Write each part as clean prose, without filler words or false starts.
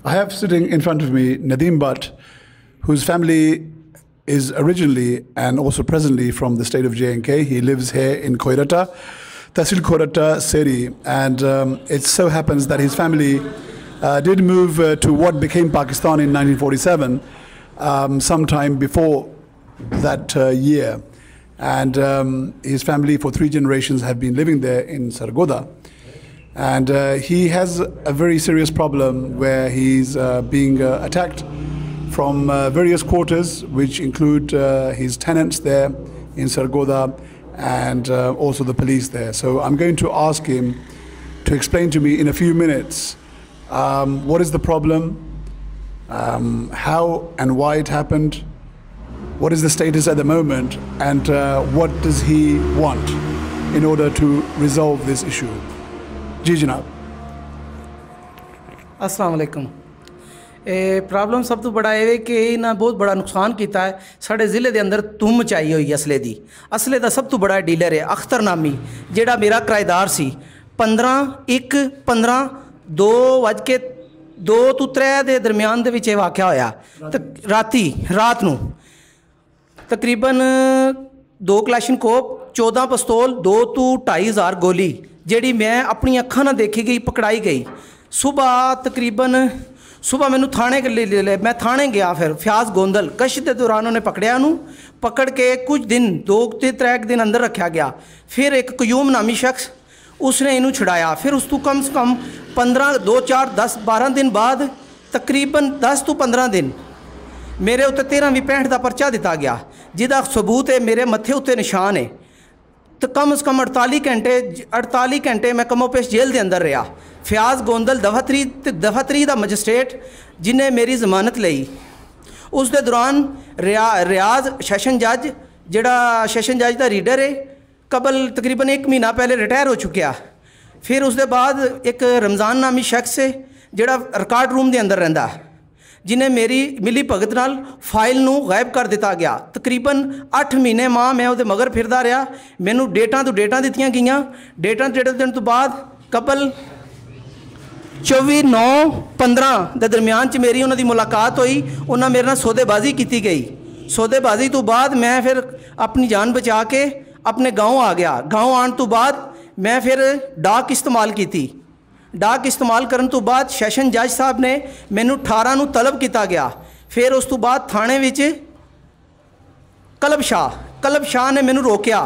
I have sitting in front of me Nadeem Butt, whose family is originally and also presently from the state of J&K. He lives here in Koirata, Tahsil Koirata, Seri, and it so happens that his family did move to what became Pakistan in 1947, sometime before that year. And his family for 3 generations have been living there in Sargodha. And he has a very serious problem where he's being attacked from various quarters, which include his tenants there in Sargodha and also the police there. So I'm going to ask him to explain to me in a few minutes what is the problem, how and why it happened, what is the status at the moment, and what does he want in order to resolve this issue. जी जनाब। अस्सलाम वालेकुम। Problem सब तो बड़ा है कि इन्हें बहुत बड़ा नुकसान किया है। साढ़े ज़िले के अंदर धूम मचाई हुई असले की। असले का सब तो बड़ा डीलर है अख्तर नामी, जेड़ा मेरा किराएदार सी। 15/1/15 2 के दरमियान दे विच वाक़या होया। रात नूं तकरीबन 2 कलाशनकोप, 14 पिस्तौल, 2 तो 2,500 गोली, ਜਿਹੜੀ मैं अपनी अखां ना देखी गई, पकड़ाई गई। सुबह मैनू थाने ले मैं थाने गया, फिर फ्याज गोंदल गश्त के दौरान उन्हें पकड़िया, पकड़ के कुछ दिन 2-3 दिन अंदर रखा गया। फिर एक क्यूम नामी शख्स उसने इनू छुड़ाया। फिर उस तो कम से कम 15, 2, 4, 10, 12 दिन बाद तकरीबन 10 तो 15 दिन मेरे उत्ते 13/65 का परचा दिता गया, जिसका सबूत है मेरे मत्थे उत्ते निशान है। तो कम से कम 48 घंटे मैं कमोपेश जेल के अंदर रहा। फ्याज गोंदल दफा 3 का मजिस्ट्रेट जिन्हें मेरी जमानत ली, उस दे दौरान रियाज सैशन जज, जड़ा सैशन जज का रीडर है, कबल तकरीबन 1 महीना पहले रिटायर हो चुकिया। फिर उसके बाद एक रमज़ान नामी शख्स है जड़ा रिकॉर्ड रूम के अंदर रहिंदा, जिन्हें मेरी मिली भगत नाल फाइल नू गायब कर दिता गया। तकरीबन 8 महीने मैं उहदे मगर फिरदा रहा। मैनू डेटां तो डेटां दित्तियां गईयां। डेटां देने तो बाद कबल 24/9/15 के दरमियान च मेरी उन्हां दी मुलाकात हुई। उन्हां मेरे नाल सौदेबाजी की गई। सौदेबाजी तो बाद मैं फिर अपनी जान बचा के अपने गाँव आ गया। गाँव आने तो बाद मैं फिर डाक इस्तेमाल की। डाक इस्तेमाल करने तो बाद सैशन जज साहब ने मैनू 18 नूं तलब किया गया। फिर उस तो बाद थाने विच कलब शाह ने मैनू रोकया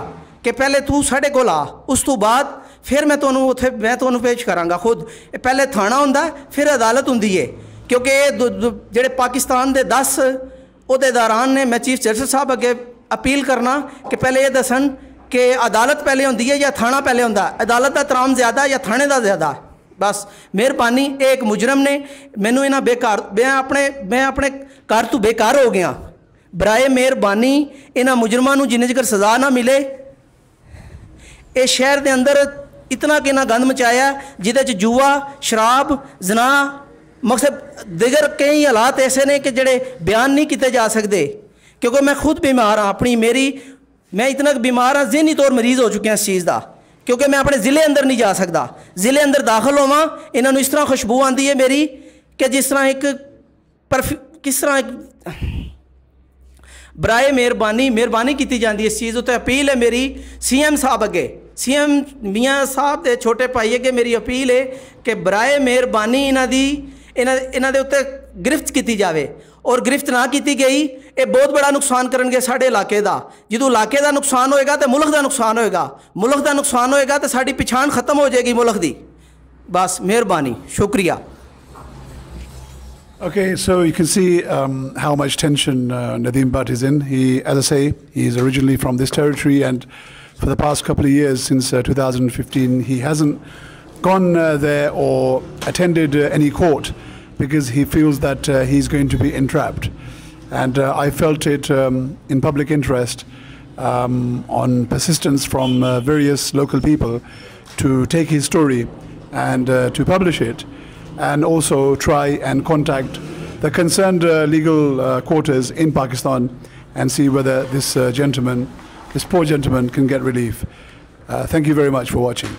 कि पहले तू साढ़े कोल आ, उस तो बाद फिर मैं तुहानूं पेश करांगा। खुद पहले थाना हुंदा, फिर अदालत हुंदी है, क्योंकि जिहड़े पाकिस्तान के 10 अहदेदारान ने मैं चीफ जस्टिस साहब अगे अपील करना कि पहले ये दसन कि अदालत पहले हुंदी है या थाना पहले हुंदा। अदालत का तराम ज़्यादा या थाने का ज़्यादा। बस मेहरबानी, एक मुजरम ने मैनू इन्हां बेकार, मैं अपने घर तो बेकार हो गया। बराए मेहरबानी इन्हां मुजरमां नूं जिन्ने चिर सज़ा ना मिले, इस शहर के अंदर इतना कि इन्हां गंद मचाया जिहदे च जुआ, शराब, जना, मकसद दिगर कई हालात ऐसे ने कि जिहड़े बयान नहीं किए जा सकते। क्योंकि मैं खुद बीमार हाँ, मैं इतना बीमार हाँ, ज़हनी तौर मरीज़ हो चुके हैं इस चीज़ का, क्योंकि मैं अपने ज़िले अंदर नहीं जा सकता। ज़िले अंदर दाखिल होवां, इन्होंने इस तरह खुशबू आती है मेरी कि जिस तरह किस तरह बराए मेहरबानी की जाती है इस चीज़ उत्ते। अपील है मेरी CM साहब अगे, CM मियाँ साहब के छोटे भाई अगे मेरी अपील है कि बराए मेहरबानी इन्हां दे उत्ते गिरफ्त की जाए। और गिरफ्त ना की गई, ये बहुत बड़ा नुकसान करनगे साढ़े इलाके का। जो इलाके का नुकसान होएगा तो मुल्क का नुकसान होएगा, मुल्क का नुकसान होएगा तो साड़ी पछाण खत्म हो जाएगी मुल्क की। बस मेहरबानी, शुक्रिया। Okay, so you can see how much tension Nadeem Butt is in. As I say, he is originally from this territory, and for the past couple of years, since 2015, he hasn't gone there or attended any court because he feels that he's going to be entrapped. And I felt it in public interest on persistence from various local people to take his story and to publish it, and also try and contact the concerned legal quarters in Pakistan and see whether this poor gentleman can get relief. Thank you very much for watching.